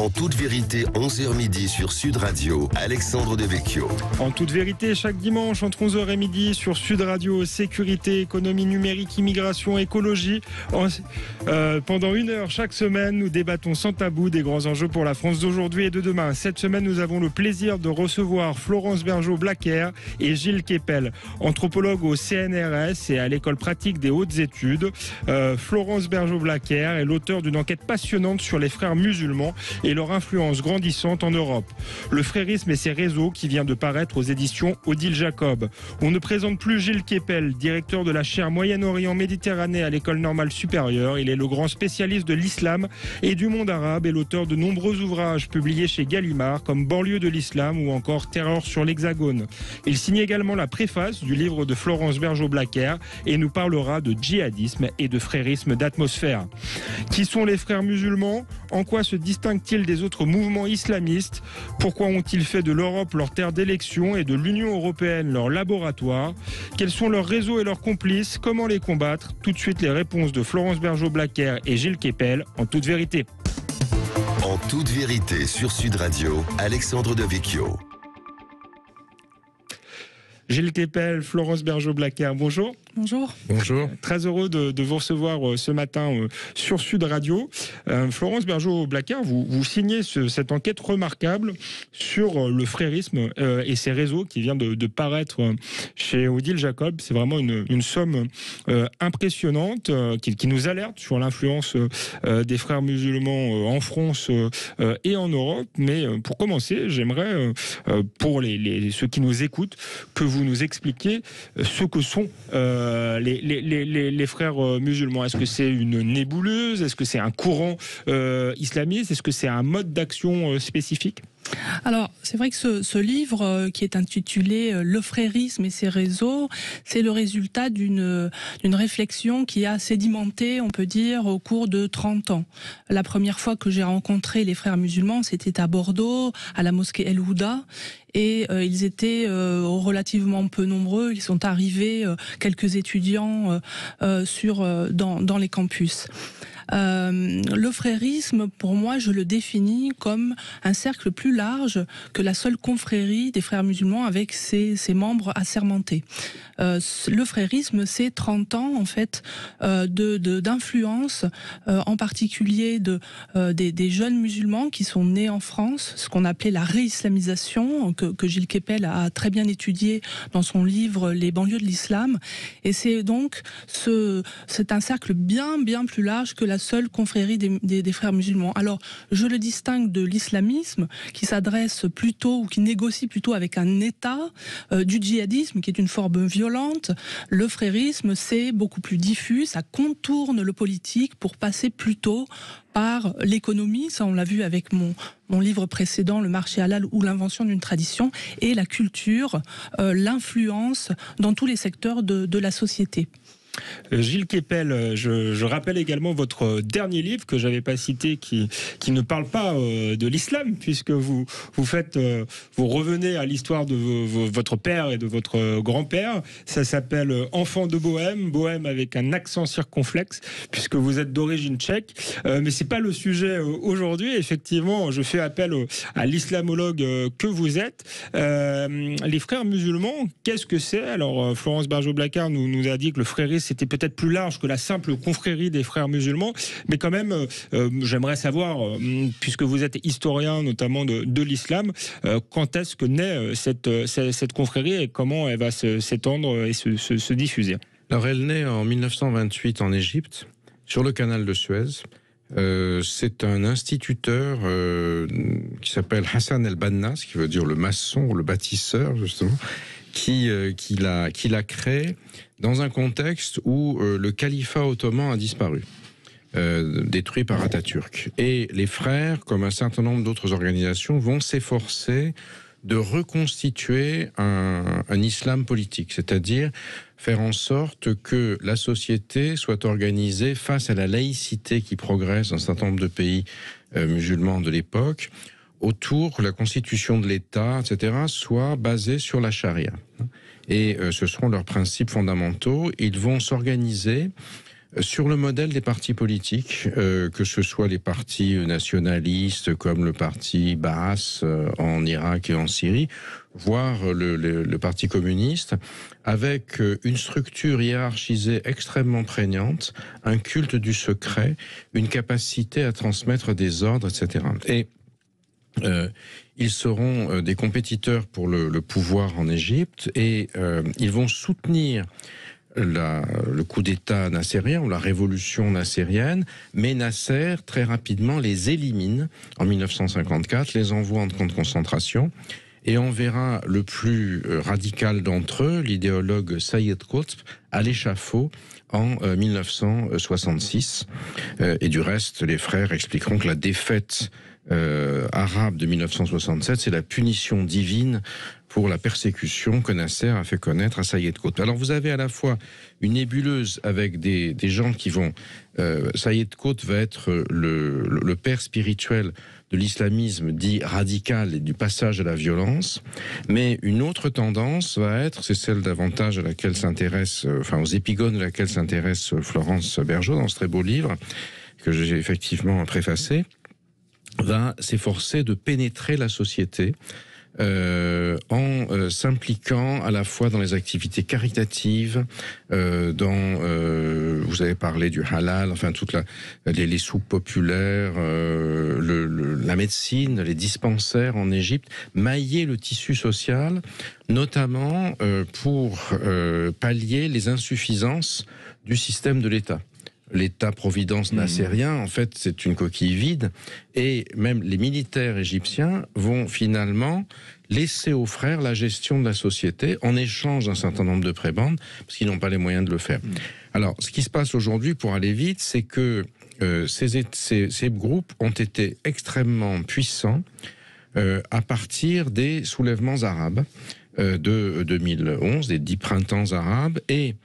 En toute vérité, 11h midi sur Sud Radio, Alexandre Devecchio. En toute vérité, chaque dimanche entre 11h et midi sur Sud Radio, sécurité, économie numérique, immigration, écologie. Pendant 1 heure chaque semaine, nous débattons sans tabou des grands enjeux pour la France d'aujourd'hui et de demain. Cette semaine, nous avons le plaisir de recevoir Florence Bergeaud-Blacker et Gilles Kepel, anthropologue au CNRS et à l'École pratique des hautes études. Florence Bergeaud-Blacker est l'auteur d'une enquête passionnante sur les frères musulmans et leur influence grandissante en Europe. Le frérisme et ses réseaux qui vient de paraître aux éditions Odile Jacob. On ne présente plus Gilles Kepel, directeur de la chaire Moyen-Orient Méditerranée à l'École normale supérieure. Il est le grand spécialiste de l'islam et du monde arabe et l'auteur de nombreux ouvrages publiés chez Gallimard comme Banlieue de l'islam ou encore Terreur sur l'Hexagone. Il signe également la préface du livre de Florence Bergeaud-Blacker et nous parlera de djihadisme et de frérisme d'atmosphère. Qui sont les frères musulmans ? En quoi se distinguent-ils des autres mouvements islamistes? Pourquoi ont-ils fait de l'Europe leur terre d'élection et de l'Union européenne leur laboratoire? Quels sont leurs réseaux et leurs complices? Comment les combattre? Tout de suite les réponses de Florence Bergeaud-Blacker et Gilles Kepel en toute vérité. En toute vérité sur Sud Radio, Alexandre Devecchio. Gilles Kepel, Florence Bergeaud-Blacker, bonjour. Bonjour. Bonjour. Très heureux de vous recevoir ce matin sur Sud Radio. Florence Bergeaud-Blacker, vous signez cette enquête remarquable sur le frérisme et ses réseaux qui vient de paraître chez Odile Jacob. C'est vraiment une somme impressionnante qui nous alerte sur l'influence des frères musulmans en France et en Europe. Mais pour commencer, j'aimerais, pour ceux qui nous écoutent, que vous nous expliquiez ce que sont les frères musulmans. Est-ce que c'est une nébuleuse? Est-ce que c'est un courant islamiste? Est-ce que c'est un mode d'action spécifique? Alors, c'est vrai que ce livre qui est intitulé « Le frérisme et ses réseaux », c'est le résultat d'une réflexion qui a sédimenté, on peut dire, au cours de 30 ans. La première fois que j'ai rencontré les frères musulmans, c'était à Bordeaux, à la mosquée El Houda, et ils étaient relativement peu nombreux. Ils sont arrivés, quelques étudiants, dans les campus. Le frérisme, pour moi, je le définis comme un cercle plus large que la seule confrérie des frères musulmans avec ses membres assermentés. Le frérisme, c'est 30 ans en fait d'influence, en particulier des jeunes musulmans qui sont nés en France, ce qu'on appelait la réislamisation, que Gilles Kepel a très bien étudié dans son livre Les banlieues de l'islam. Et c'est donc c'est un cercle bien plus large que la seule confrérie des frères musulmans. Alors, je le distingue de l'islamisme qui s'adresse plutôt ou qui négocie plutôt avec un État, du djihadisme qui est une forme violente. Le frérisme, c'est beaucoup plus diffus, ça contourne le politique pour passer plutôt par l'économie, ça on l'a vu avec mon livre précédent, Le marché halal ou l'invention d'une tradition, et la culture, l'influence dans tous les secteurs de la société. Gilles Kepel, je rappelle également votre dernier livre que j'avais pas cité, qui ne parle pas de l'islam, puisque vous revenez à l'histoire de votre père et de votre grand-père. Ça s'appelle Enfants de Bohème, Bohème avec un accent circonflexe, puisque vous êtes d'origine tchèque. Mais c'est pas le sujet aujourd'hui. Effectivement, je fais appel à l'islamologue que vous êtes. Les frères musulmans, qu'est-ce que c'est? Alors, Florence Bergeaud-Blacker nous a dit que le frérisme c'était peut-être plus large que la simple confrérie des frères musulmans, mais quand même, j'aimerais savoir, puisque vous êtes historien notamment de l'islam, quand est-ce que naît cette confrérie et comment elle va s'étendre et se diffuser? Alors elle naît en 1928 en Égypte, sur le canal de Suez. C'est un instituteur qui s'appelle Hassan el-Banna, ce qui veut dire le maçon ou le bâtisseur justement, qui l'a créé dans un contexte où le califat ottoman a disparu, détruit par Atatürk. Et les frères, comme un certain nombre d'autres organisations, vont s'efforcer de reconstituer un islam politique, c'est-à-dire faire en sorte que la société soit organisée face à la laïcité qui progresse dans un certain nombre de pays musulmans de l'époque, autour que la constitution de l'État, etc., soit basée sur la charia. Et ce seront leurs principes fondamentaux. Ils vont s'organiser sur le modèle des partis politiques, que ce soit les partis nationalistes comme le parti Baas en Irak et en Syrie, voire le Parti communiste, avec une structure hiérarchisée extrêmement prégnante, un culte du secret, une capacité à transmettre des ordres, etc. Et ils seront des compétiteurs pour le pouvoir en Égypte et ils vont soutenir le coup d'État nassérien ou la révolution nassérienne, mais Nasser très rapidement les élimine en 1954, les envoie en camp de concentration et enverra le plus radical d'entre eux, l'idéologue Saïd Qutb, à l'échafaud en 1966. Et du reste, les frères expliqueront que la défaite arabe de 1967, c'est la punition divine pour la persécution que Nasser a fait connaître à Saïd Qutb. Alors vous avez à la fois une nébuleuse avec des gens qui vont... Saïd Qutb va être le père spirituel de l'islamisme dit radical et du passage à la violence, mais une autre tendance va être, c'est celle davantage à laquelle s'intéresse, aux épigones de laquelle s'intéresse Florence Bergeaud dans ce très beau livre, que j'ai effectivement préfacé, va s'efforcer de pénétrer la société en s'impliquant à la fois dans les activités caritatives, vous avez parlé du halal, enfin toutes les soupes populaires, la médecine, les dispensaires en Égypte, mailler le tissu social, notamment pour pallier les insuffisances du système de l'État. L'État-providence nassérien, en fait, c'est une coquille vide. Et même les militaires égyptiens vont finalement laisser aux frères la gestion de la société en échange d'un certain nombre de prébendes, parce qu'ils n'ont pas les moyens de le faire. Alors, ce qui se passe aujourd'hui, pour aller vite, c'est que ces groupes ont été extrêmement puissants à partir des soulèvements arabes de 2011, des 10 printemps arabes, et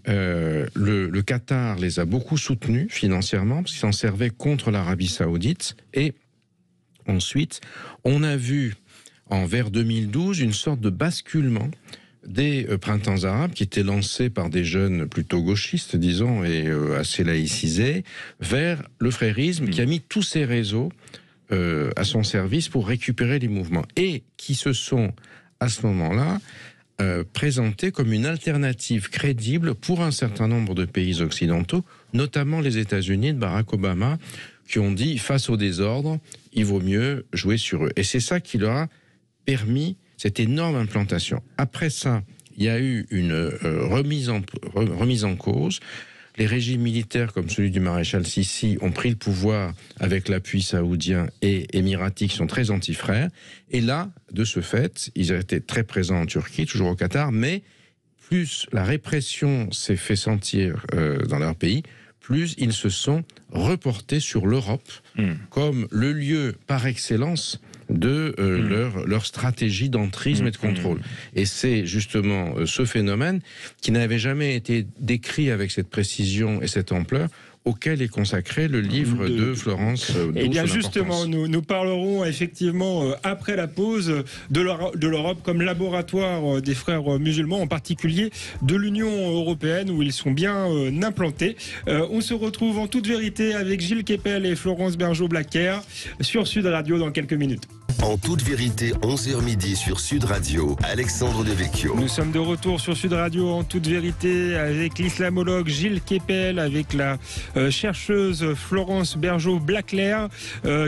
le Qatar les a beaucoup soutenus financièrement parce qu'ils s'en servaient contre l'Arabie Saoudite. Et ensuite, on a vu vers 2012 une sorte de basculement des printemps arabes qui étaient lancés par des jeunes plutôt gauchistes, disons, et assez laïcisés, vers le frérisme qui a mis tous ses réseaux à son service pour récupérer les mouvements et qui se sont, à ce moment-là, présenté comme une alternative crédible pour un certain nombre de pays occidentaux, notamment les États-Unis de Barack Obama, qui ont dit, face au désordre, il vaut mieux jouer sur eux. Et c'est ça qui leur a permis cette énorme implantation. Après ça, il y a eu une remise en cause. Les régimes militaires comme celui du maréchal Sissi ont pris le pouvoir avec l'appui saoudien et émirati qui sont très anti-frères. Et là, de ce fait, ils étaient très présents en Turquie, toujours au Qatar, mais plus la répression s'est fait sentir dans leur pays, plus ils se sont reportés sur l'Europe comme le lieu par excellence de leur stratégie d'entrisme et de contrôle. Et c'est justement ce phénomène qui n'avait jamais été décrit avec cette précision et cette ampleur auquel est consacré le livre de Florence. Eh bien justement, nous parlerons effectivement après la pause de l'Europe comme laboratoire des frères musulmans, en particulier de l'Union européenne où ils sont bien implantés. On se retrouve en toute vérité avec Gilles Kepel et Florence Bergeaud-Blacker sur Sud Radio dans quelques minutes. En toute vérité, 11h midi sur Sud Radio, Alexandre Devecchio. Nous sommes de retour sur Sud Radio en toute vérité avec l'islamologue Gilles Kepel, avec la chercheuse Florence Bergeaud-Blacker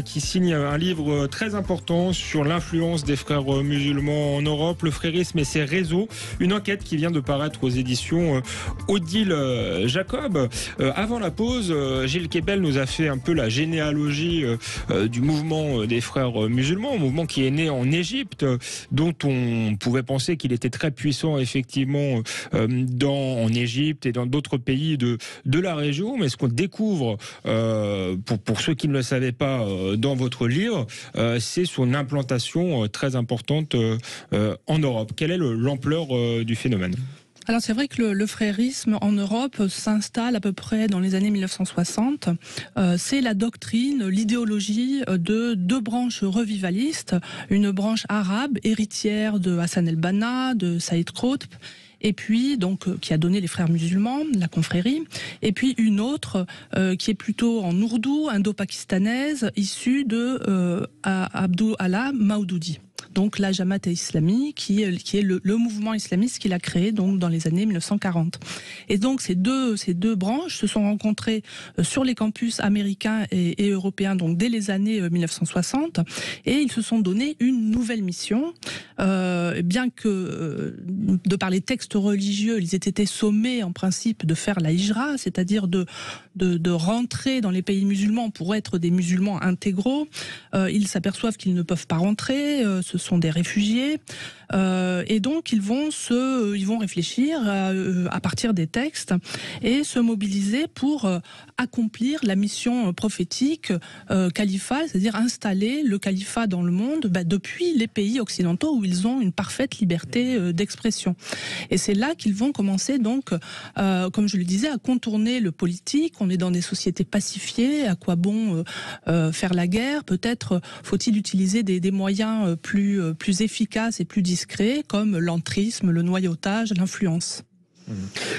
qui signe un livre très important sur l'influence des frères musulmans en Europe, le frérisme et ses réseaux. Une enquête qui vient de paraître aux éditions Odile Jacob. Avant la pause, Gilles Kepel nous a fait un peu la généalogie du mouvement des frères musulmans, un mouvement qui est né en Égypte, dont on pouvait penser qu'il était très puissant effectivement en Égypte et dans d'autres pays de la région. Mais ce qu'on découvre, pour ceux qui ne le savaient pas dans votre livre, c'est son implantation très importante en Europe. Quelle est l'ampleur du phénomène ? Alors c'est vrai que le frérisme en Europe s'installe à peu près dans les années 1960. C'est la doctrine, l'idéologie de deux branches revivalistes, une branche arabe héritière de Hassan el-Banna, de Saïd Qutb, et puis donc qui a donné les Frères musulmans, la confrérie, et puis une autre qui est plutôt en ourdou, indo-pakistanaise, issue de Abdul Allah Maududi. Donc la Jamaat Islami, qui est le mouvement islamiste qu'il a créé donc dans les années 1940. Et donc ces deux branches se sont rencontrées sur les campus américains et européens donc dès les années 1960, et ils se sont donné une nouvelle mission. Bien que de par les textes religieux, ils aient été sommés en principe de faire la hijra, c'est-à-dire de rentrer dans les pays musulmans pour être des musulmans intégraux. Ils s'aperçoivent qu'ils ne peuvent pas rentrer, ce sont des réfugiés, et donc ils vont réfléchir à partir des textes et se mobiliser pour accomplir la mission prophétique califat, c'est-à-dire installer le califat dans le monde depuis les pays occidentaux où ils ont une parfaite liberté d'expression. Et c'est là qu'ils vont commencer donc, comme je le disais, à contourner le politique. On est dans des sociétés pacifiées, à quoi bon faire la guerre? Peut-être faut-il utiliser des moyens plus efficaces et plus discrets, comme l'entrisme, le noyautage, l'influence.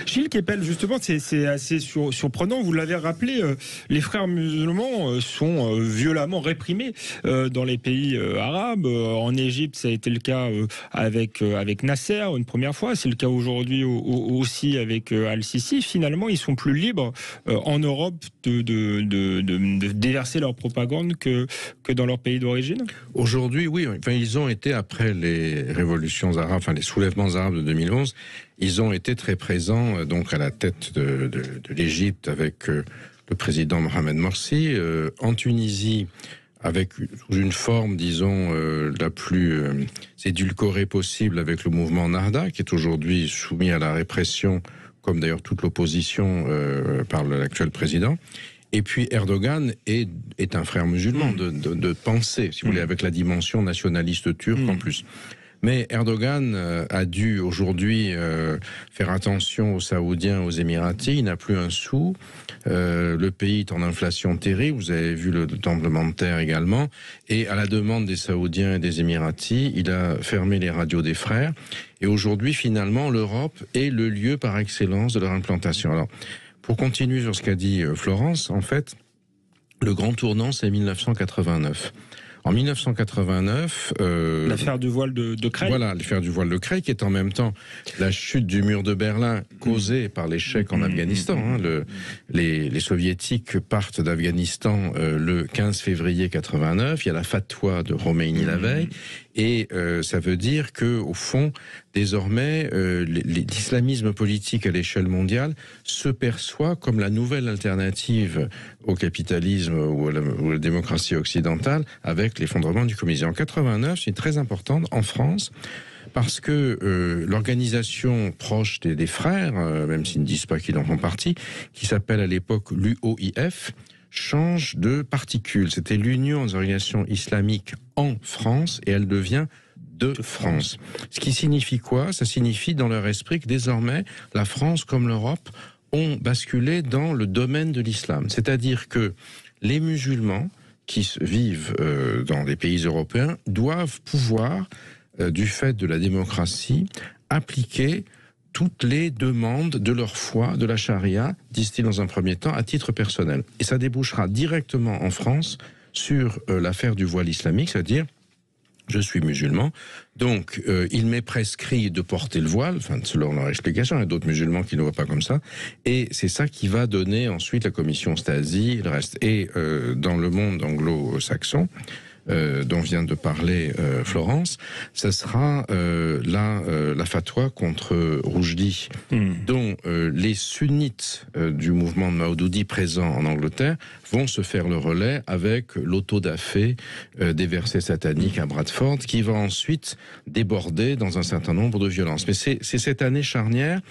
Gilles Kepel, justement, c'est assez surprenant. Vous l'avez rappelé, les frères musulmans sont violemment réprimés dans les pays arabes. En Égypte, ça a été le cas avec Nasser une première fois. C'est le cas aujourd'hui aussi avec Al-Sisi. Finalement, ils sont plus libres en Europe de déverser leur propagande que dans leur pays d'origine. Aujourd'hui, oui. Enfin, ils ont été, après les révolutions arabes, enfin les soulèvements arabes de 2011, ils ont été très présents donc à la tête de l'Égypte avec le président Mohamed Morsi, en Tunisie avec une forme, disons, la plus édulcorée possible avec le mouvement Nahda, qui est aujourd'hui soumis à la répression, comme d'ailleurs toute l'opposition par l'actuel président. Et puis Erdogan est un frère musulman de pensée, si vous voulez, avec la dimension nationaliste turque en plus. Mais Erdogan a dû aujourd'hui faire attention aux Saoudiens, aux Émiratis. Il n'a plus un sou. Le pays est en inflation terrible. Vous avez vu le tremblement de terre également. Et à la demande des Saoudiens et des Émiratis, il a fermé les radios des frères. Et aujourd'hui, finalement, l'Europe est le lieu par excellence de leur implantation. Alors, pour continuer sur ce qu'a dit Florence, en fait, le grand tournant, c'est 1989. En 1989... l'affaire du voile de Creil. Voilà, l'affaire du voile de Creil, qui est en même temps la chute du mur de Berlin causée par l'échec en Afghanistan. Les soviétiques partent d'Afghanistan le 15 février 89. Il y a la fatwa de Khomeini la veille. Et ça veut dire que, au fond, désormais, l'islamisme politique à l'échelle mondiale se perçoit comme la nouvelle alternative au capitalisme ou à la démocratie occidentale, avec l'effondrement du communisme. En 89, c'est très important en France, parce que l'organisation proche des frères, même s'ils ne disent pas qu'ils en font partie, qui s'appelle à l'époque l'UOIF, change de particule. C'était l'Union des organisations islamiques en France, et elle devient de France. Ce qui signifie quoi? Ça signifie dans leur esprit que désormais, la France comme l'Europe ont basculé dans le domaine de l'islam. C'est-à-dire que les musulmans qui vivent dans des pays européens doivent pouvoir, du fait de la démocratie, appliquer toutes les demandes de leur foi, de la charia, disent-ils dans un premier temps, à titre personnel. Et ça débouchera directement en France sur l'affaire du voile islamique, c'est-à-dire, je suis musulman, donc il m'est prescrit de porter le voile, enfin selon leur explication, il y a d'autres musulmans qui ne le voient pas comme ça, et c'est ça qui va donner ensuite la commission Stasi, le reste. Et dans le monde anglo-saxon, dont vient de parler Florence, ça sera la fatwa contre Roujdi, dont les sunnites du mouvement de Maududi présents en Angleterre vont se faire le relais avec l'autodafé des versets sataniques à Bradford, qui va ensuite déborder dans un certain nombre de violences. Mais c'est cette année charnière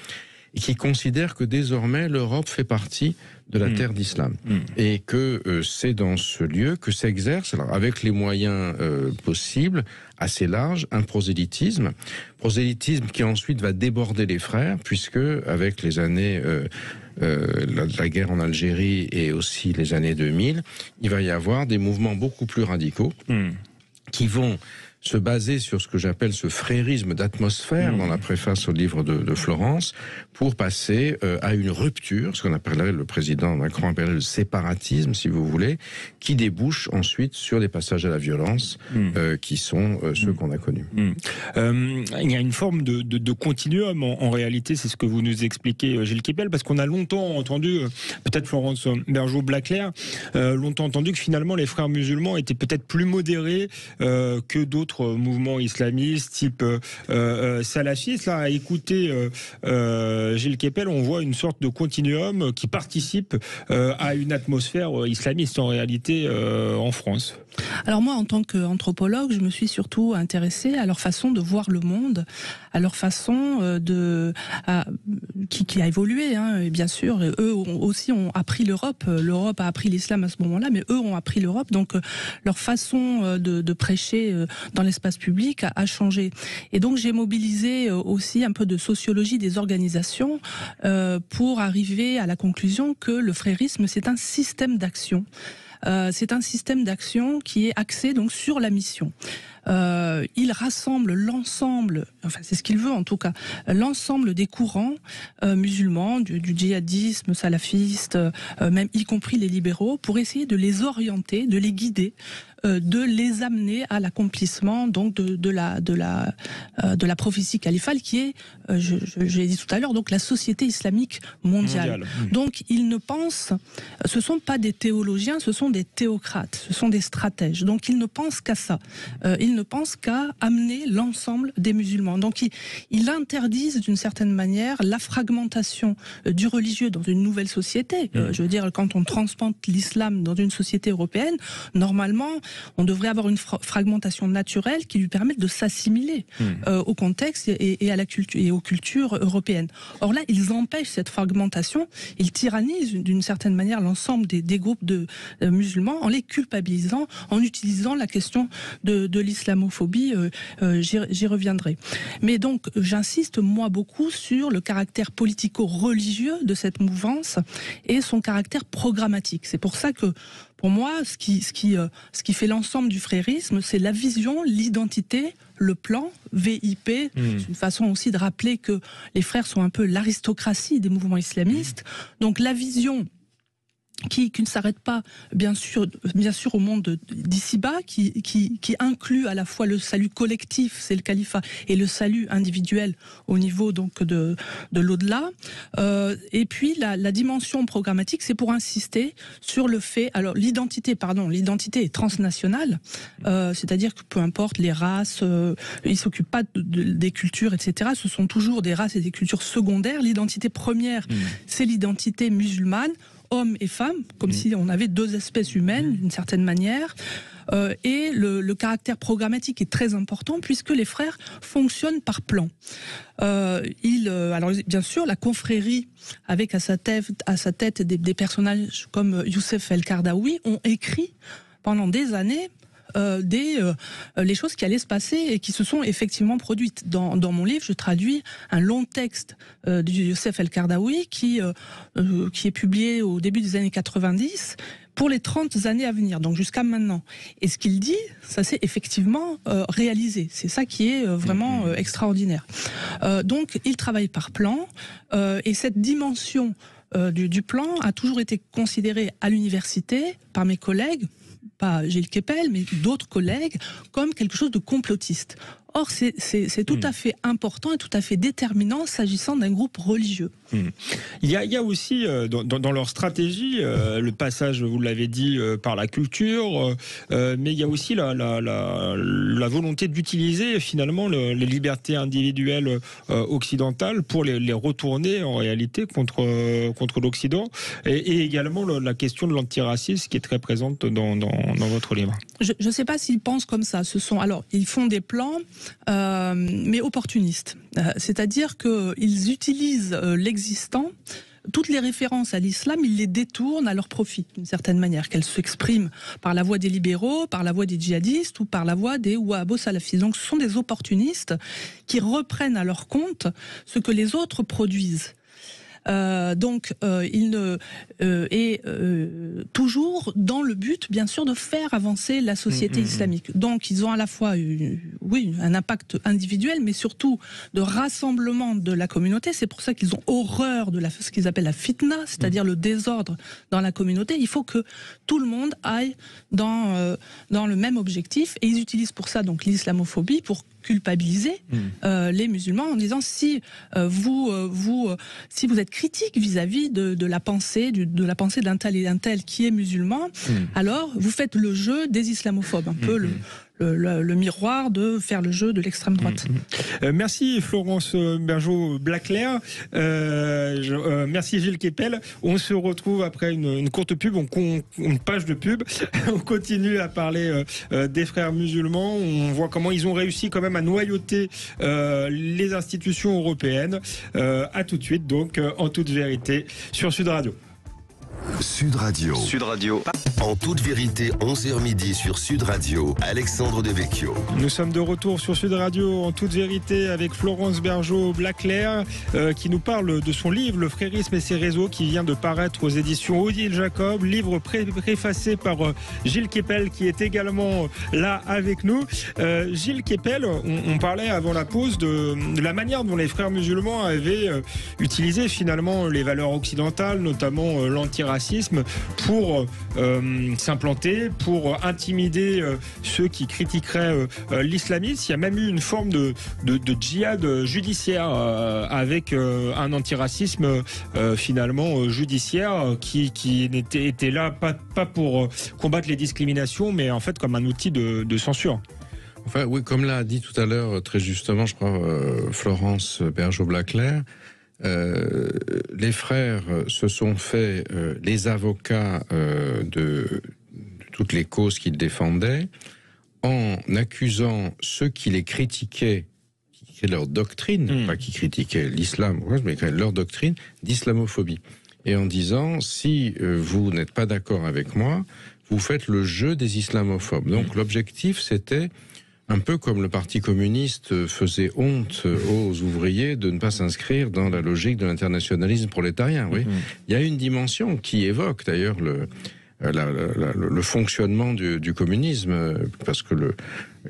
qui considère que désormais l'Europe fait partie de la terre d'islam, et que c'est dans ce lieu que s'exerce, alors avec les moyens possibles, assez larges, un prosélytisme qui ensuite va déborder les frères, puisque avec les années la guerre en Algérie et aussi les années 2000, il va y avoir des mouvements beaucoup plus radicaux qui vont se baser sur ce que j'appelle ce frérisme d'atmosphère dans la préface au livre de Florence, pour passer à une rupture, ce qu'on appellerait, le président Macron appellerait le séparatisme, si vous voulez, qui débouche ensuite sur des passages à la violence qui sont ceux qu'on a connus. Il y a une forme de continuum en réalité, c'est ce que vous nous expliquez, Gilles Kepel, parce qu'on a longtemps entendu, peut-être Florence Bergeau-Blaclair, longtemps entendu que finalement les frères musulmans étaient peut-être plus modérés que d'autres mouvements islamistes type salafistes. Là, à écouter Gilles Kepel, on voit une sorte de continuum qui participe à une atmosphère islamiste en réalité en France. Alors moi, en tant qu'anthropologue, je me suis surtout intéressée à leur façon de voir le monde, à leur façon qui a évolué, hein, et bien sûr. Eux aussi ont appris l'Europe. L'Europe a appris l'islam à ce moment-là, mais eux ont appris l'Europe. Donc leur façon de prêcher dans l'espace public a changé. Et donc j'ai mobilisé aussi un peu de sociologie des organisations pour arriver à la conclusion que le frérisme, c'est un système d'action. C'est un système d'action qui est axé donc sur la mission. Il rassemble l'ensemble, enfin c'est ce qu'il veut en tout cas, l'ensemble des courants musulmans, du djihadisme, salafiste, même y compris les libéraux, pour essayer de les orienter, de les guider, de les amener à l'accomplissement donc de la prophétie califale qui est, je l'ai dit tout à l'heure, donc la société islamique mondiale. Donc ils ne pensent, ce sont pas des théologiens, ce sont des théocrates, ce sont des stratèges. Donc ils ne pensent qu'à ça. Ils ne pensent qu'à amener l'ensemble des musulmans. Donc ils interdisent d'une certaine manière la fragmentation du religieux dans une nouvelle société. Je veux dire, quand on transplante l'islam dans une société européenne, normalement, on devrait avoir une fragmentation naturelle qui lui permette de s'assimiler au contexte et à la culture et aux cultures européennes. Or là, ils empêchent cette fragmentation, ils tyrannisent d'une certaine manière l'ensemble des groupes de musulmans en les culpabilisant, en utilisant la question de l'islamophobie. J'y reviendrai. Mais donc, j'insiste moi beaucoup sur le caractère politico-religieux de cette mouvance et son caractère programmatique. C'est pour ça que pour moi, ce qui fait l'ensemble du frérisme, c'est la vision, l'identité, le plan, VIP. C'est une façon aussi de rappeler que les frères sont un peu l'aristocratie des mouvements islamistes. Donc la vision qui ne s'arrête pas, bien sûr au monde d'ici-bas, qui inclut à la fois le salut collectif, c'est le califat, et le salut individuel au niveau donc de l'au-delà. Et puis la dimension programmatique, c'est pour insister sur le fait. Alors l'identité est transnationale, c'est-à-dire que peu importe les races, ils s'occupent pas des cultures, etc. Ce sont toujours des races et des cultures secondaires. L'identité première, c'est l'identité musulmane. Hommes et femmes, comme si on avait deux espèces humaines d'une certaine manière. Et le caractère programmatique est très important puisque les frères fonctionnent par plan. Alors bien sûr, la confrérie, avec à sa tête des personnages comme Youssef El-Kardaoui, ont écrit pendant des années les choses qui allaient se passer et qui se sont effectivement produites. Dans mon livre, je traduis un long texte de Youssef El-Kardaoui qui est publié au début des années 90 pour les 30 années à venir, donc jusqu'à maintenant. Et ce qu'il dit, ça s'est effectivement réalisé. C'est ça qui est vraiment extraordinaire. Donc, il travaille par plan, et cette dimension du plan a toujours été considérée à l'université par mes collègues, pas Gilles Kepel, mais d'autres collègues, comme quelque chose de complotiste. Or, c'est tout à fait important et tout à fait déterminant s'agissant d'un groupe religieux. Il y a aussi dans leur stratégie le passage, vous l'avez dit, par la culture, mais il y a aussi la volonté d'utiliser finalement les libertés individuelles occidentales pour les retourner en réalité contre l'Occident, et également la question de l'antiracisme qui est très présente dans votre livre. Je ne sais pas s'ils pensent comme ça. Alors, ils font des plans, mais opportunistes. C'est-à-dire qu'ils utilisent l'existant. Toutes les références à l'islam, ils les détournent à leur profit, d'une certaine manière, qu'elles s'expriment par la voix des libéraux, par la voix des djihadistes ou par la voix des wahhabo-salafistes. Donc ce sont des opportunistes qui reprennent à leur compte ce que les autres produisent. Donc, il est toujours dans le but, bien sûr, de faire avancer la société islamique. Donc, ils ont à la fois, un impact individuel, mais surtout de rassemblement de la communauté. C'est pour ça qu'ils ont horreur de ce qu'ils appellent la fitna, c'est-à-dire le désordre dans la communauté. Il faut que tout le monde aille dans le même objectif, et ils utilisent pour ça donc l'islamophobie pour culpabiliser les musulmans en disant si vous êtes critique vis-à-vis de la pensée d'un tel et d'un tel qui est musulman, alors vous faites le jeu des islamophobes, un peu le miroir de faire le jeu de l'extrême droite. Merci Florence Bergeau-Blaclair. Merci Gilles Kepel. On se retrouve après une courte pub, une page de pub. On continue à parler des frères musulmans. On voit comment ils ont réussi quand même à noyauter les institutions européennes. À tout de suite, donc, en toute vérité, sur Sud Radio. Sud Radio. Sud Radio. En toute vérité, 11h midi sur Sud Radio, Alexandre Devecchio. Nous sommes de retour sur Sud Radio en toute vérité avec Florence Bergeau-Blaclair qui nous parle de son livre Le frérisme et ses réseaux qui vient de paraître aux éditions Odile Jacob, livre préfacé par Gilles Kepel qui est également là avec nous. Gilles Kepel, on parlait avant la pause de la manière dont les frères musulmans avaient utilisé finalement les valeurs occidentales, notamment l'antiracisme, pour s'implanter, pour intimider ceux qui critiqueraient l'islamisme. Il y a même eu une forme de djihad judiciaire avec un antiracisme finalement judiciaire qui était là pas pour combattre les discriminations, mais en fait comme un outil de censure. Enfin, oui, comme l'a dit tout à l'heure très justement, je crois, Florence Bergeau-Blaclair, les frères se sont fait les avocats de toutes les causes qu'ils défendaient en accusant ceux qui les critiquaient, qui critiquaient leur doctrine, pas qui critiquaient l'islam, mais leur doctrine d'islamophobie. Et en disant, si vous n'êtes pas d'accord avec moi, vous faites le jeu des islamophobes. Donc l'objectif, c'était un peu comme le Parti communiste faisait honte aux ouvriers de ne pas s'inscrire dans la logique de l'internationalisme prolétarien. Oui. Il y a une dimension qui évoque d'ailleurs le fonctionnement du communisme, parce que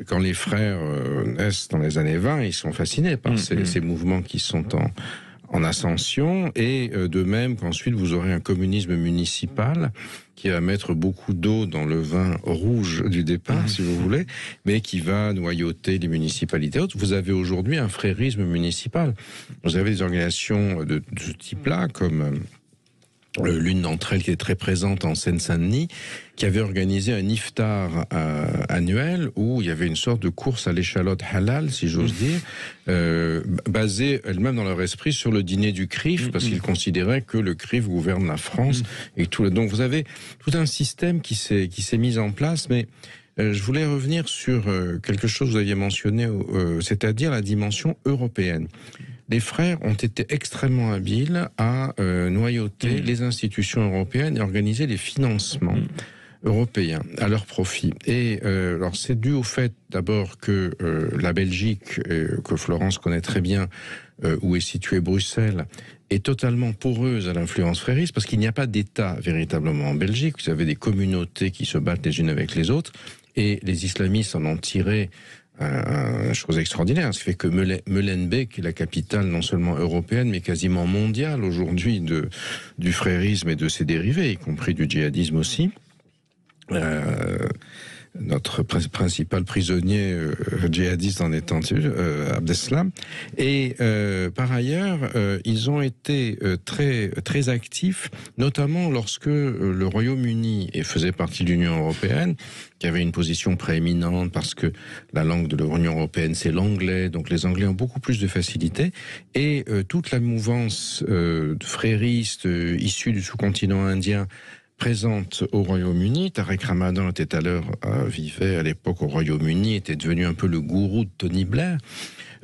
quand les frères naissent dans les années 20, ils sont fascinés par ces mouvements qui sont en ascension, et de même qu'ensuite vous aurez un communisme municipal qui va mettre beaucoup d'eau dans le vin rouge du départ, si vous voulez, mais qui va noyauter les municipalités autres. Vous avez aujourd'hui un frérisme municipal. Vous avez des organisations de ce type-là, comme l'une d'entre elles qui est très présente en Seine-Saint-Denis, qui avait organisé un iftar annuel où il y avait une sorte de course à l'échalote halal, si j'ose dire, basée elle-même dans leur esprit sur le dîner du CRIF, parce qu'ils considéraient que le CRIF gouverne la France. Et donc vous avez tout un système qui s'est mis en place, mais je voulais revenir sur quelque chose que vous aviez mentionné, c'est-à-dire la dimension européenne. Les frères ont été extrêmement habiles à noyauter les institutions européennes et organiser les financements européens à leur profit. Et alors c'est dû au fait d'abord que la Belgique, que Florence connaît très bien, où est située Bruxelles, est totalement poreuse à l'influence frériste, parce qu'il n'y a pas d'État véritablement en Belgique. Vous avez des communautés qui se battent les unes avec les autres, et les islamistes en ont tiré une chose extraordinaire, ce qui fait que Molenbeek est la capitale non seulement européenne, mais quasiment mondiale aujourd'hui du frérisme et de ses dérivés, y compris du djihadisme aussi. Notre principal prisonnier djihadiste en étant Abdeslam. Et par ailleurs, ils ont été très, très actifs, notamment lorsque le Royaume-Uni faisait partie de l'Union européenne, qui avait une position prééminente parce que la langue de l'Union européenne, c'est l'anglais, donc les Anglais ont beaucoup plus de facilité. Et toute la mouvance frériste issue du sous-continent indien présente au Royaume-Uni. Tariq Ramadan vivait à l'époque au Royaume-Uni, était devenu un peu le gourou de Tony Blair.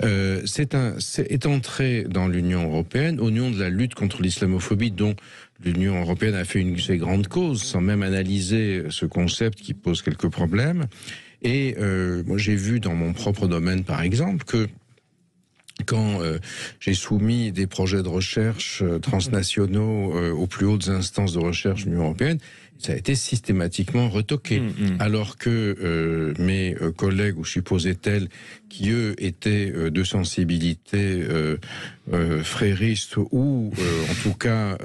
Est entré dans l'Union européenne au nom de la lutte contre l'islamophobie, dont l'Union européenne a fait une de ses grandes causes, sans même analyser ce concept qui pose quelques problèmes. Et moi, j'ai vu dans mon propre domaine, par exemple, que quand j'ai soumis des projets de recherche transnationaux aux plus hautes instances de recherche de l'Union européenne, ça a été systématiquement retoqué. Alors que mes collègues, ou je supposais tels, qui eux étaient de sensibilité frériste ou en tout cas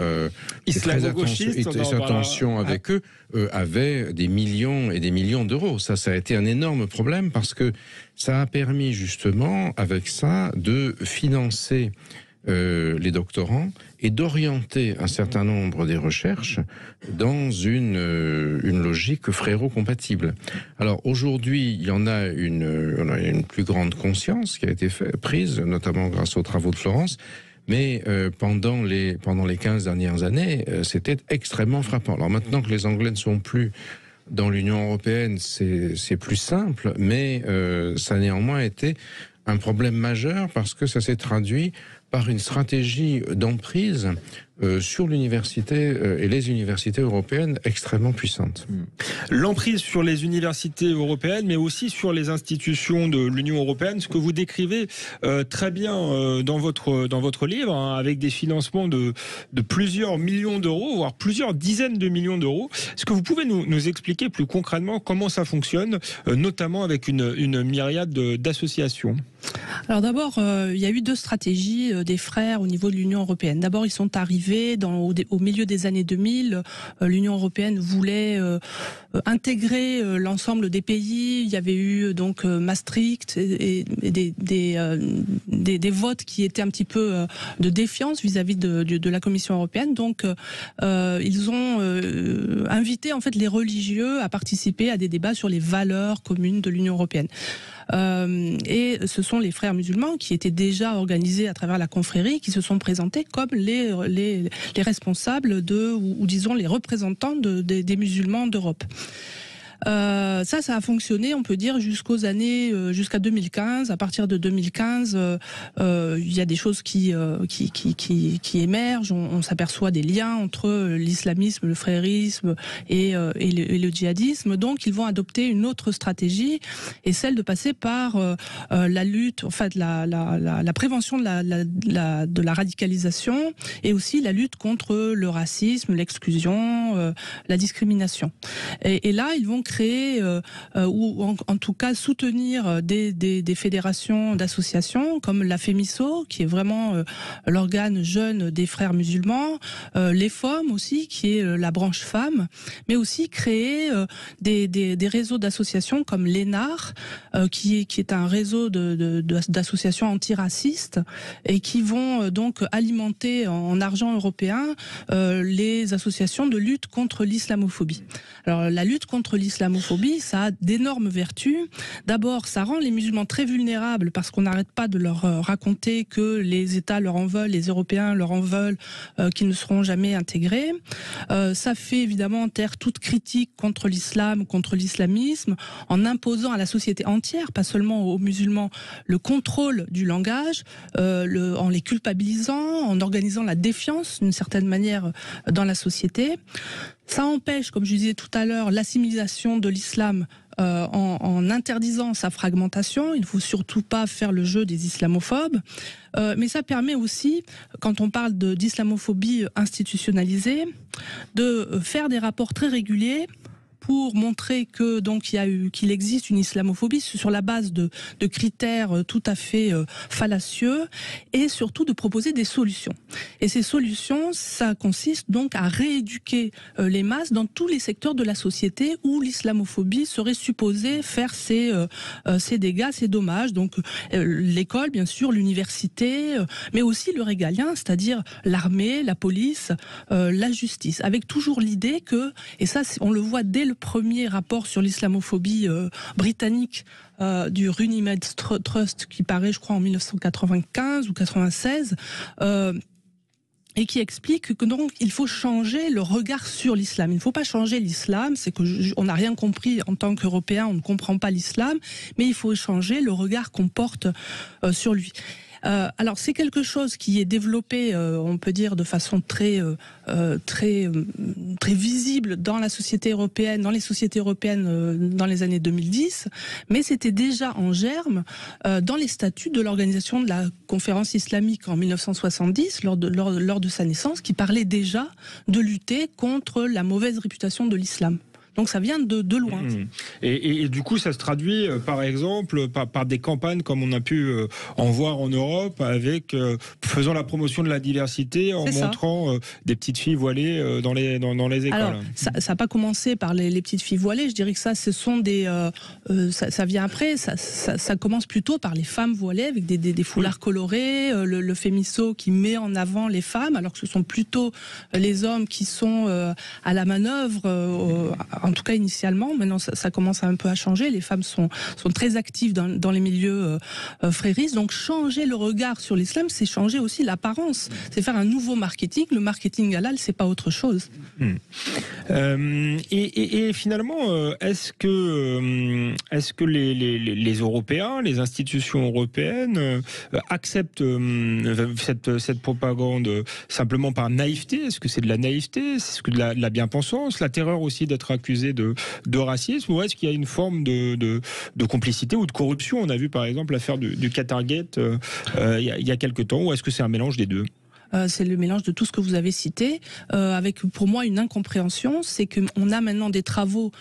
islamo-gauchiste, attention avec eux, avaient des millions et des millions d'euros. Ça a été un énorme problème parce que ça a permis justement avec ça de financer les doctorants et d'orienter un certain nombre des recherches dans une logique frérot-compatible. Alors aujourd'hui, il y en a une plus grande conscience qui a été prise, notamment grâce aux travaux de Florence, mais pendant les 15 dernières années, c'était extrêmement frappant. Alors maintenant que les Anglais ne sont plus dans l'Union européenne, c'est plus simple, mais ça a néanmoins été un problème majeur parce que ça s'est traduit par une stratégie d'emprise sur l'université et les universités européennes extrêmement puissantes. L'emprise sur les universités européennes, mais aussi sur les institutions de l'Union européenne, ce que vous décrivez très bien dans votre livre, hein, avec des financements de plusieurs millions d'euros, voire plusieurs dizaines de millions d'euros. Est-ce que vous pouvez nous expliquer plus concrètement comment ça fonctionne, notamment avec une myriade d'associations ? Alors d'abord, il y a eu deux stratégies des frères au niveau de l'Union européenne. D'abord, ils sont arrivés au milieu des années 2000. L'Union européenne voulait intégrer l'ensemble des pays. Il y avait eu donc Maastricht et des votes qui étaient un petit peu de défiance vis-à-vis de la Commission européenne. Donc, ils ont invité en fait les religieux à participer à des débats sur les valeurs communes de l'Union européenne. Et ce sont les frères musulmans qui étaient déjà organisés à travers la confrérie qui se sont présentés comme les responsables ou disons les représentants des musulmans d'Europe. Ça a fonctionné, on peut dire, jusqu'à 2015. À partir de 2015, il y a des choses qui émergent. On s'aperçoit des liens entre l'islamisme, le frérisme et le djihadisme. Donc, ils vont adopter une autre stratégie, et celle de passer par la lutte, en fait, la prévention de la radicalisation, et aussi la lutte contre le racisme, l'exclusion, la discrimination. Et là, ils vont créer ou en tout cas soutenir des fédérations d'associations comme la FEMISO, qui est vraiment l'organe jeune des frères musulmans, les FOM aussi, qui est la branche femmes, mais aussi créer des réseaux d'associations comme l'ENAR, qui est un réseau d'associations antiracistes et qui vont donc alimenter en argent européen les associations de lutte contre l'islamophobie. Alors la lutte contre l'islamophobie, ça a d'énormes vertus. D'abord, ça rend les musulmans très vulnérables parce qu'on n'arrête pas de leur raconter que les États leur en veulent, les Européens leur en veulent, qu'ils ne seront jamais intégrés. Ça fait évidemment taire toute critique contre l'islam, contre l'islamisme, en imposant à la société entière, pas seulement aux musulmans, le contrôle du langage, en les culpabilisant, en organisant la défiance d'une certaine manière dans la société. Ça empêche, comme je disais tout à l'heure, l'assimilation de l'islam en interdisant sa fragmentation. Il ne faut surtout pas faire le jeu des islamophobes. Mais ça permet aussi, quand on parle d'islamophobie institutionnalisée, de faire des rapports très réguliers pour montrer que qu'il existe une islamophobie sur la base de critères tout à fait fallacieux, et surtout de proposer des solutions. Et ces solutions, ça consiste donc à rééduquer les masses dans tous les secteurs de la société où l'islamophobie serait supposée faire ses dégâts, ses dommages. Donc l'école, bien sûr, l'université, mais aussi le régalien, c'est-à-dire l'armée, la police, la justice, avec toujours l'idée que, et ça on le voit dès le premier rapport sur l'islamophobie britannique du Runnymede Trust, qui paraît, je crois, en 1995 ou 96, et qui explique que donc il faut changer le regard sur l'islam. Il ne faut pas changer l'islam, c'est que on n'a rien compris en tant qu'Européens, on ne comprend pas l'islam, mais il faut changer le regard qu'on porte sur lui. Alors c'est quelque chose qui est développé, on peut dire, de façon très visible dans la société européenne, dans les sociétés européennes dans les années 2010, mais c'était déjà en germe dans les statuts de l'organisation de la conférence islamique en 1970, lors de sa naissance, qui parlait déjà de lutter contre la mauvaise réputation de l'islam. Donc ça vient de loin. Et du coup, ça se traduit, par exemple, par des campagnes comme on a pu en voir en Europe, avec faisant la promotion de la diversité, en montrant des petites filles voilées dans les écoles. Alors, ça n'a pas commencé par les petites filles voilées. Je dirais que ça, ce sont ça vient après. Ça commence plutôt par les femmes voilées avec des foulards colorés, le fémisso qui met en avant les femmes, alors que ce sont plutôt les hommes qui sont à la manœuvre. En tout cas initialement, maintenant ça commence un peu à changer. Les femmes sont très actives dans les milieux fréristes. Donc changer le regard sur l'islam, c'est changer aussi l'apparence. C'est faire un nouveau marketing. Le marketing halal, c'est pas autre chose. Et finalement, est-ce que les Européens, les institutions européennes acceptent cette propagande simplement par naïveté? Est-ce que c'est de la naïveté? Est-ce que de la bien-pensance? La terreur aussi d'être accusé de racisme, ou est-ce qu'il y a une forme de complicité ou de corruption? On a vu par exemple l'affaire du Qatargate il y a quelques temps, ou est-ce que c'est un mélange des deux? C'est le mélange de tout ce que vous avez cité, avec pour moi une incompréhension, c'est qu'on a maintenant des travaux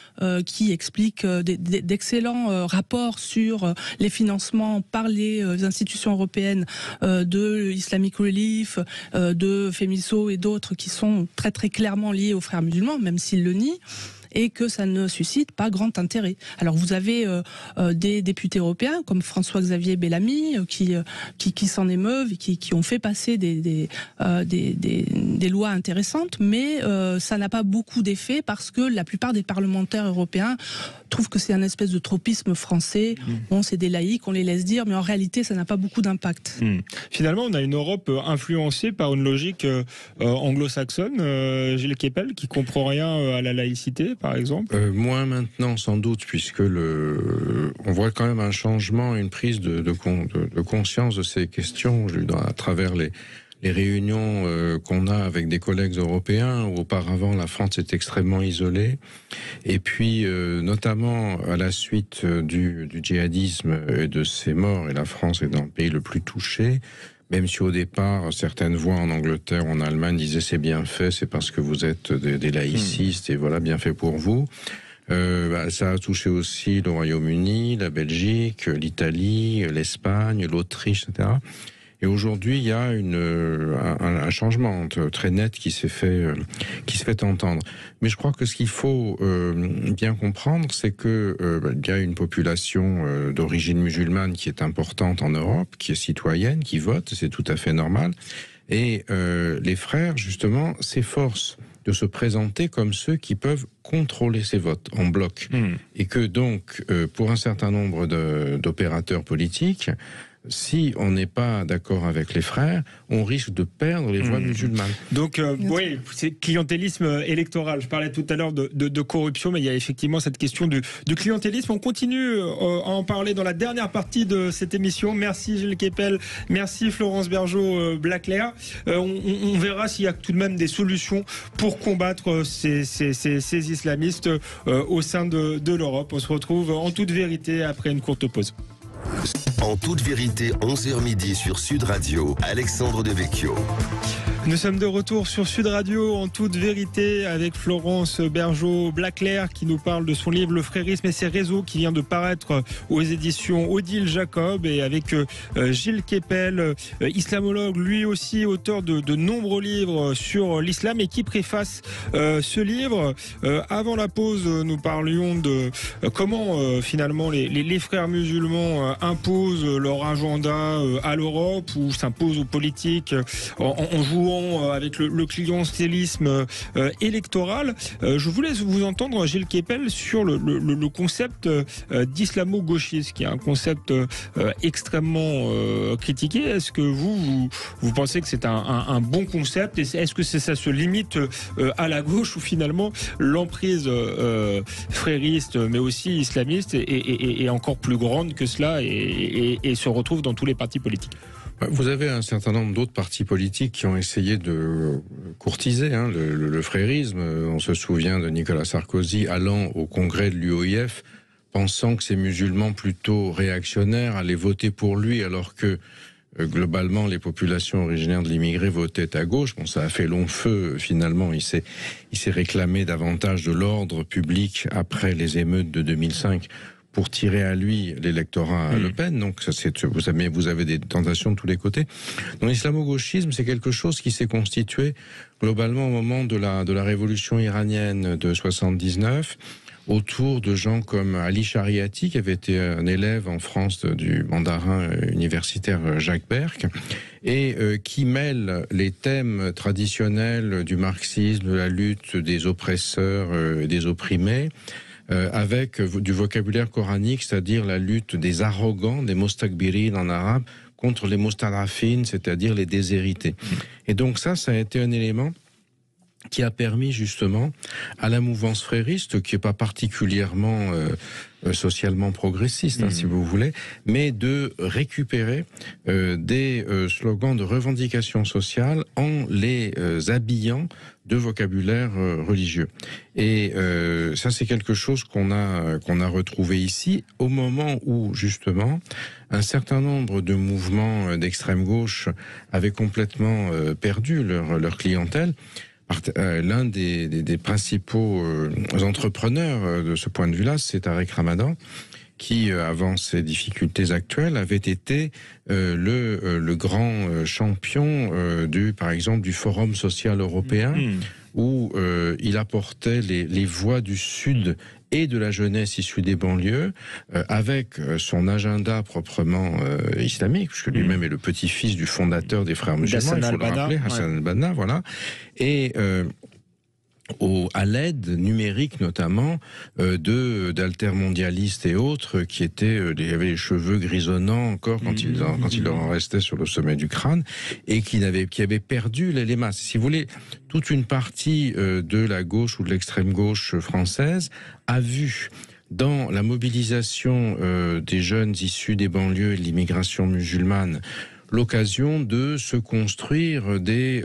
qui expliquent d'excellents rapports sur les financements par les institutions européennes de Islamic Relief, de Femisso et d'autres qui sont très très clairement liés aux frères musulmans, même s'ils le nient, et que ça ne suscite pas grand intérêt. Alors vous avez des députés européens comme François-Xavier Bellamy qui s'en émeuvent et qui ont fait passer des lois intéressantes, mais ça n'a pas beaucoup d'effet parce que la plupart des parlementaires européens trouvent que c'est un espèce de tropisme français. Bon, c'est des laïcs, on les laisse dire, mais en réalité ça n'a pas beaucoup d'impact. Finalement, on a une Europe influencée par une logique anglo-saxonne, Gilles Kepel, qui comprend rien à la laïcité, par exemple. Moins maintenant, sans doute, puisque on voit quand même un changement, une prise de conscience de ces questions à travers les réunions qu'on a avec des collègues européens, où auparavant la France est extrêmement isolée, et puis notamment à la suite du djihadisme et de ses morts, et la France est dans le pays le plus touché. Même si au départ, certaines voix en Angleterre ou en Allemagne disaient c'est bien fait, c'est parce que vous êtes des laïcistes et voilà, bien fait pour vous. Ça a touché aussi le Royaume-Uni, la Belgique, l'Italie, l'Espagne, l'Autriche, etc. Et aujourd'hui, il y a un changement très net qui se fait entendre. Mais je crois que ce qu'il faut bien comprendre, c'est que il y a une population d'origine musulmane qui est importante en Europe, qui est citoyenne, qui vote, c'est tout à fait normal. Et les frères, justement, s'efforcent de se présenter comme ceux qui peuvent contrôler ces votes en bloc. Et que donc, pour un certain nombre d'opérateurs politiques, si on n'est pas d'accord avec les frères, on risque de perdre les voix musulmanes. Donc, oui, c'est clientélisme électoral. Je parlais tout à l'heure de corruption, mais il y a effectivement cette question du clientélisme. On continue à en parler dans la dernière partie de cette émission. Merci Gilles Kepel, merci Florence Bergeaud-Blaclair. On verra s'il y a tout de même des solutions pour combattre ces islamistes au sein de l'Europe. On se retrouve en toute vérité après une courte pause. En toute vérité, 11h midi sur Sud Radio, Alexandre Devecchio. Nous sommes de retour sur Sud Radio en toute vérité avec Florence Bergeaud-Blaclair qui nous parle de son livre Le frérisme et ses réseaux qui vient de paraître aux éditions Odile Jacob, et avec Gilles Kepel, islamologue, lui aussi auteur de nombreux livres sur l'islam et qui préface ce livre. Avant la pause, nous parlions de comment finalement les frères musulmans imposent leur agenda à l'Europe ou s'imposent aux politiques en jouant avec le clientélisme électoral. Je voulais vous entendre, Gilles Kepel, sur le concept d'islamo-gauchisme, qui est un concept extrêmement critiqué. Est-ce que vous pensez que c'est un bon concept? Est-ce que ça se limite à la gauche, ou finalement l'emprise frériste, mais aussi islamiste, est encore plus grande que cela et se retrouve dans tous les partis politiques? Vous avez un certain nombre d'autres partis politiques qui ont essayé de courtiser le frérisme. On se souvient de Nicolas Sarkozy allant au congrès de l'UOIF, pensant que ces musulmans plutôt réactionnaires allaient voter pour lui, alors que globalement les populations originaires de l'immigré votaient à gauche. Bon, ça a fait long feu. Finalement, il s'est réclamé davantage de l'ordre public après les émeutes de 2005. Pour tirer à lui l'électorat Le Pen. Donc vous avez des tentations de tous les côtés. Donc l'islamo-gauchisme, c'est quelque chose qui s'est constitué globalement au moment de la révolution iranienne de 79, autour de gens comme Ali Shariati, qui avait été un élève en France du mandarin universitaire Jacques Berck, et qui mêle les thèmes traditionnels du marxisme, de la lutte des oppresseurs et des opprimés, avec du vocabulaire coranique, c'est-à-dire la lutte des arrogants, des mustakbirin en arabe, contre les mustadafin, c'est-à-dire les déshérités. Et donc ça a été un élément qui a permis justement à la mouvance frériste, qui n'est pas particulièrement socialement progressiste, si vous voulez, mais de récupérer des slogans de revendication sociale en les habillant de vocabulaire religieux. Et ça, c'est quelque chose qu'on a retrouvé ici, au moment où, justement, un certain nombre de mouvements d'extrême gauche avaient complètement perdu leur clientèle. L'un des principaux entrepreneurs de ce point de vue-là, c'est Tariq Ramadan, qui, avant ses difficultés actuelles, avait été le grand champion par exemple, du Forum social européen, où il apportait les voix du Sud et de la jeunesse issue des banlieues, avec son agenda proprement islamique, puisque lui-même est le petit-fils du fondateur des Frères musulmans, il faut le rappeler, Hassan al-Banna, voilà. Et à l'aide numérique notamment d'altermondialistes et autres qui avaient les cheveux grisonnants encore quand il leur en restait sur le sommet du crâne, et qui avaient perdu les masses. Si vous voulez, toute une partie de la gauche ou de l'extrême gauche française a vu dans la mobilisation des jeunes issus des banlieues et de l'immigration musulmane l'occasion de se construire des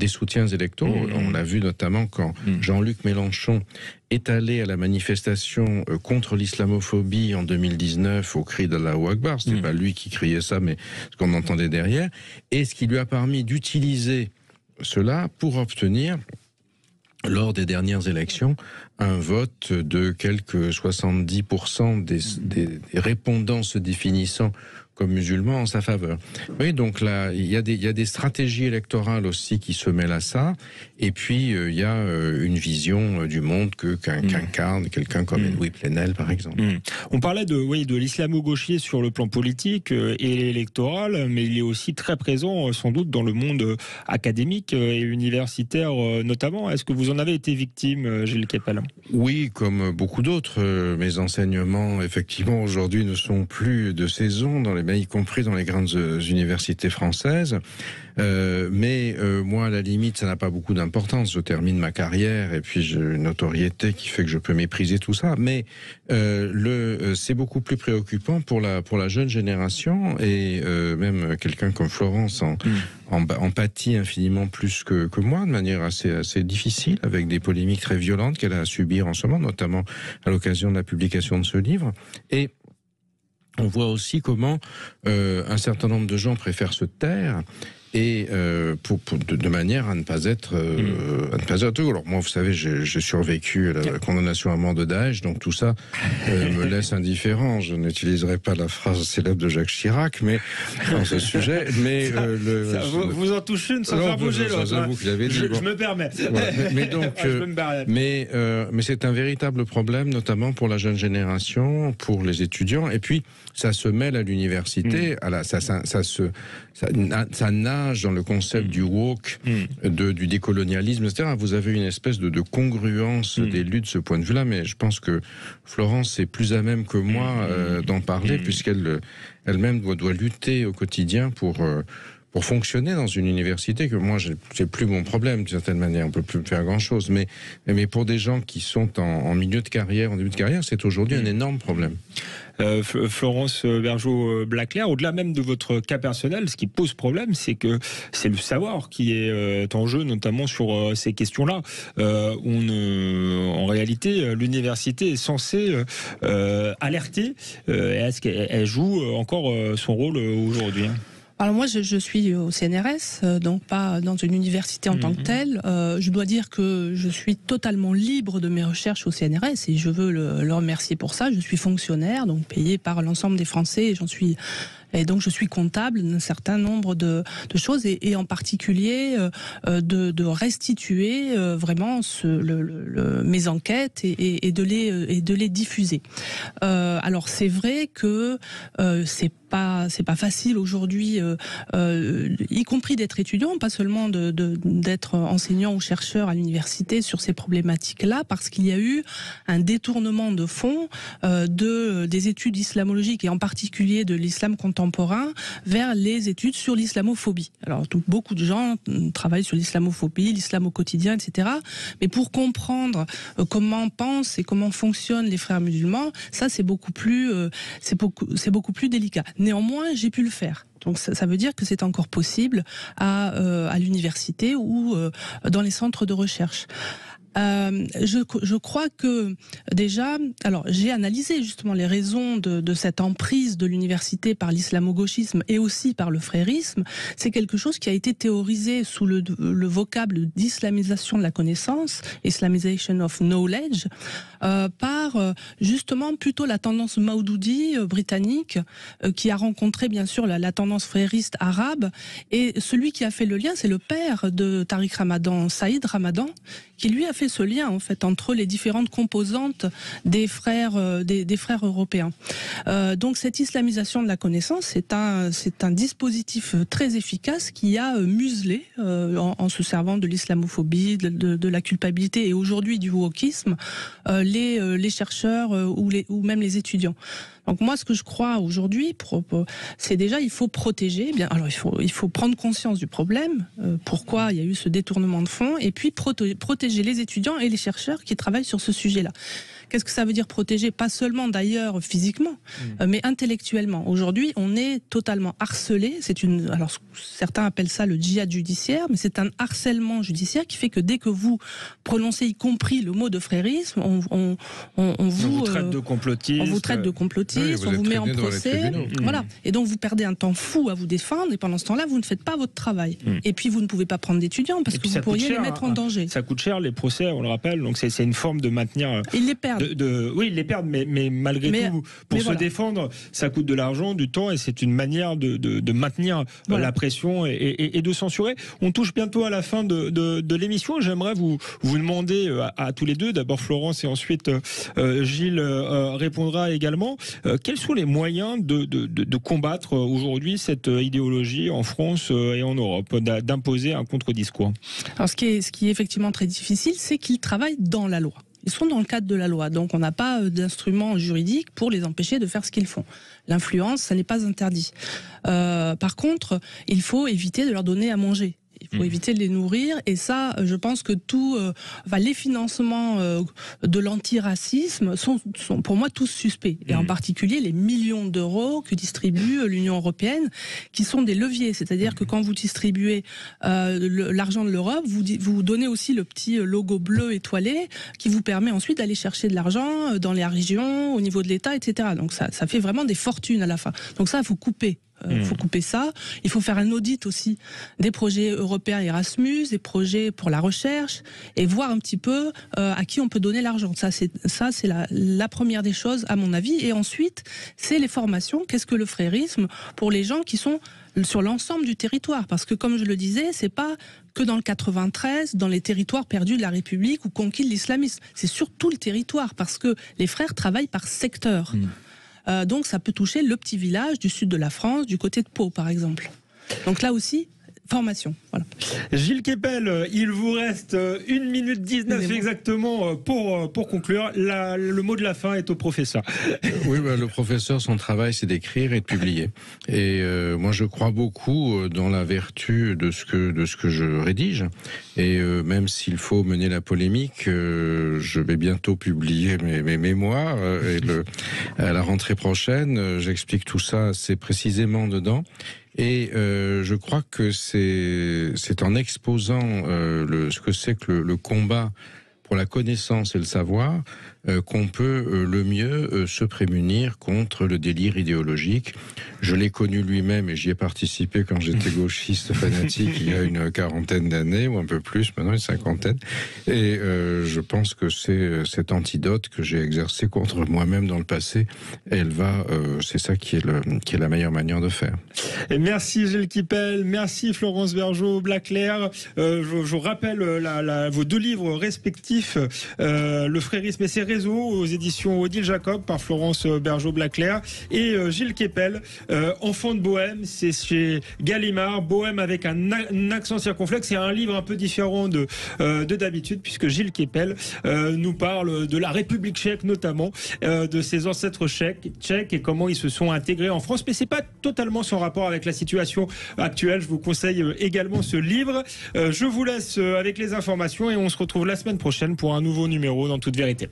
soutiens électoraux. On l'a vu notamment quand Jean-Luc Mélenchon est allé à la manifestation contre l'islamophobie en 2019 au cri d'Allahu Akbar. C'était pas lui qui criait ça, mais ce qu'on entendait derrière. Et ce qui lui a permis d'utiliser cela pour obtenir, lors des dernières élections, un vote de quelques 70% des répondants se définissant comme musulmans en sa faveur. Oui, donc là, il y a des stratégies électorales aussi qui se mêlent à ça, et puis il y a une vision du monde qu'incarne quelqu'un comme Edoui Plenel, par exemple. On parlait de l'islamo-gauchisme sur le plan politique et électoral, mais il est aussi très présent, sans doute, dans le monde académique et universitaire notamment. Est-ce que vous en avez été victime, Gilles Kepel ? Oui, comme beaucoup d'autres. Mes enseignements, effectivement, aujourd'hui ne sont plus de saison, y compris dans les grandes universités françaises. Mais moi, à la limite, ça n'a pas beaucoup d'importance. Je termine ma carrière et puis j'ai une notoriété qui fait que je peux mépriser tout ça. Mais c'est beaucoup plus préoccupant pour la jeune génération, et même quelqu'un comme Florence en pâtit infiniment plus que moi, de manière assez difficile, avec des polémiques très violentes qu'elle a à subir en ce moment, notamment à l'occasion de la publication de ce livre. Et on voit aussi comment un certain nombre de gens préfèrent se taire, et de manière à ne pas être Alors moi, vous savez, j'ai survécu à la condamnation à mort de Daesh, donc tout ça me laisse indifférent. Je n'utiliserai pas la phrase célèbre de Jacques Chirac, mais dans ce sujet. Mais vous en touchez une sans faire bouger l'autre. J'avoue que j'avais dit. Je me permets. Mais donc, mais c'est un véritable problème, notamment pour la jeune génération, pour les étudiants, et puis ça se mêle à l'université. Ça nage dans le concept du woke, du décolonialisme, etc. Vous avez une espèce de congruence des luttes de ce point de vue-là, mais je pense que Florence est plus à même que moi d'en parler, puisqu'elle-même doit lutter au quotidien pour pour fonctionner dans une université, que moi, c'est plus mon problème, d'une certaine manière, on peut plus faire grand-chose, mais pour des gens qui sont en milieu de carrière, en début de carrière, c'est aujourd'hui un énorme problème. Florence Bergeau-Blaclair, au-delà même de votre cas personnel, ce qui pose problème, c'est que c'est le savoir qui est en jeu, notamment sur ces questions-là. En réalité, l'université est censée alerter. Est-ce qu'elle joue encore son rôle aujourd'hui ? Alors moi, je suis au CNRS, donc pas dans une université en tant que telle. Je dois dire que je suis totalement libre de mes recherches au CNRS et je veux le remercier pour ça. Je suis fonctionnaire, donc payé par l'ensemble des Français et donc je suis comptable d'un certain nombre de choses et en particulier de restituer vraiment mes enquêtes et de les diffuser. Alors c'est vrai que c'est pas facile aujourd'hui, y compris d'être étudiant, pas seulement d'être enseignant ou chercheur à l'université sur ces problématiques-là, parce qu'il y a eu un détournement de fonds des études islamologiques et en particulier de l'islam contemporain vers les études sur l'islamophobie. Alors beaucoup de gens travaillent sur l'islamophobie, l'islam au quotidien, etc. Mais pour comprendre comment pensent et comment fonctionnent les frères musulmans, ça c'est beaucoup plus délicat. Néanmoins, j'ai pu le faire. Donc ça veut dire que c'est encore possible à l'université ou dans les centres de recherche. Je crois que déjà, alors j'ai analysé justement les raisons de cette emprise de l'université par l'islamo-gauchisme et aussi par le frérisme. C'est quelque chose qui a été théorisé sous le vocable d'islamisation de la connaissance, Islamization of knowledge, par justement plutôt la tendance Maoudoudi britannique, qui a rencontré bien sûr la tendance frériste arabe, et celui qui a fait le lien, c'est le père de Tariq Ramadan, Saïd Ramadan, qui lui a fait ce lien en fait entre les différentes composantes des frères européens. Donc cette islamisation de la connaissance, c'est un dispositif très efficace qui a muselé en se servant de l'islamophobie, de la culpabilité et aujourd'hui du wokisme, les chercheurs ou même les étudiants. Donc moi, ce que je crois aujourd'hui, c'est déjà il faut protéger. Alors il faut prendre conscience du problème, pourquoi il y a eu ce détournement de fonds, et puis protéger les étudiants et les chercheurs qui travaillent sur ce sujet-là. Qu'est-ce que ça veut dire protéger ? Pas seulement d'ailleurs physiquement, mais intellectuellement. Aujourd'hui, on est totalement harcelé. Alors certains appellent ça le djihad judiciaire, mais c'est un harcèlement judiciaire qui fait que dès que vous prononcez, y compris le mot de frérisme, on vous traite de complotiste. On vous traite de complotiste, on vous met en procès. Voilà. Et donc vous perdez un temps fou à vous défendre, et pendant ce temps-là, vous ne faites pas votre travail. Et puis vous ne pouvez pas prendre d'étudiants parce que vous pourriez les mettre en danger. Ça coûte cher les procès, on le rappelle. Donc c'est une forme de maintenir. Ils les perdent. Oui, ils les perdent, mais malgré tout, pour se défendre, ça coûte de l'argent, du temps, et c'est une manière de maintenir la pression et de censurer. On touche bientôt à la fin de l'émission. J'aimerais vous demander à tous les deux, d'abord Florence et ensuite Gilles répondra également, quels sont les moyens de combattre aujourd'hui cette idéologie en France et en Europe, d'imposer un contre-discours ? Alors ce qui est effectivement très difficile, c'est qu'ils travaillent dans la loi. Ils sont dans le cadre de la loi, donc on n'a pas d'instrument juridique pour les empêcher de faire ce qu'ils font. L'influence, ça n'est pas interdit. Par contre, il faut éviter de leur donner à manger. Il faut éviter de les nourrir, et ça, je pense que les financements de l'antiracisme sont pour moi tous suspects, et en particulier les millions d'euros que distribue l'Union européenne, qui sont des leviers. C'est-à-dire que quand vous distribuez l'argent de l'Europe, vous donnez aussi le petit logo bleu étoilé qui vous permet ensuite d'aller chercher de l'argent dans les régions, au niveau de l'État, etc. Donc ça fait vraiment des fortunes à la fin. Donc ça, il faut couper. Il faut couper ça. Il faut faire un audit aussi des projets européens Erasmus, des projets pour la recherche, et voir un petit peu à qui on peut donner l'argent. Ça, c'est la première des choses, à mon avis. Et ensuite, c'est les formations. Qu'est-ce que le frérisme pour les gens qui sont sur l'ensemble du territoire? Parce que, comme je le disais, c'est pas que dans le 93, dans les territoires perdus de la République ou conquis de l'islamisme. C'est sur tout le territoire, parce que les frères travaillent par secteur. Donc ça peut toucher le petit village du sud de la France, du côté de Pau par exemple. Donc là aussi, formation. Voilà. Gilles Kepel, il vous reste 1 minute 19 exactement pour conclure. Le mot de la fin est au professeur. Oui, le professeur, son travail, c'est d'écrire et de publier. Et moi, je crois beaucoup dans la vertu de ce que je rédige. Et même s'il faut mener la polémique, je vais bientôt publier mes mémoires. À la rentrée prochaine, j'explique tout ça assez précisément dedans. Et je crois que c'est en exposant ce que c'est que le combat pour la connaissance et le savoir qu'on peut le mieux se prémunir contre le délire idéologique. Je l'ai connu lui-même et j'y ai participé quand j'étais gauchiste fanatique il y a une quarantaine d'années, ou un peu plus, maintenant une cinquantaine. Et je pense que c'est cet antidote que j'ai exercé contre moi-même dans le passé. C'est ça qui est la meilleure manière de faire. Et merci Gilles Kepel, merci Florence Bergeaud-Blaclair. Je rappelle vos 2 livres respectifs, Le frérisme et ses réseaux aux éditions Odile Jacob par Florence Bergeaud-Blaclair, et Gilles Kepel, Enfant de Bohème, c'est chez Gallimard. Bohème avec un accent circonflexe. C'est un livre un peu différent de d'habitude, puisque Gilles Kepel nous parle de la République tchèque, notamment de ses ancêtres tchèques et comment ils se sont intégrés en France. Mais c'est pas totalement sans rapport avec la situation actuelle. Je vous conseille également ce livre. Je vous laisse avec les informations et on se retrouve la semaine prochaine pour un nouveau numéro dans Toute Vérité.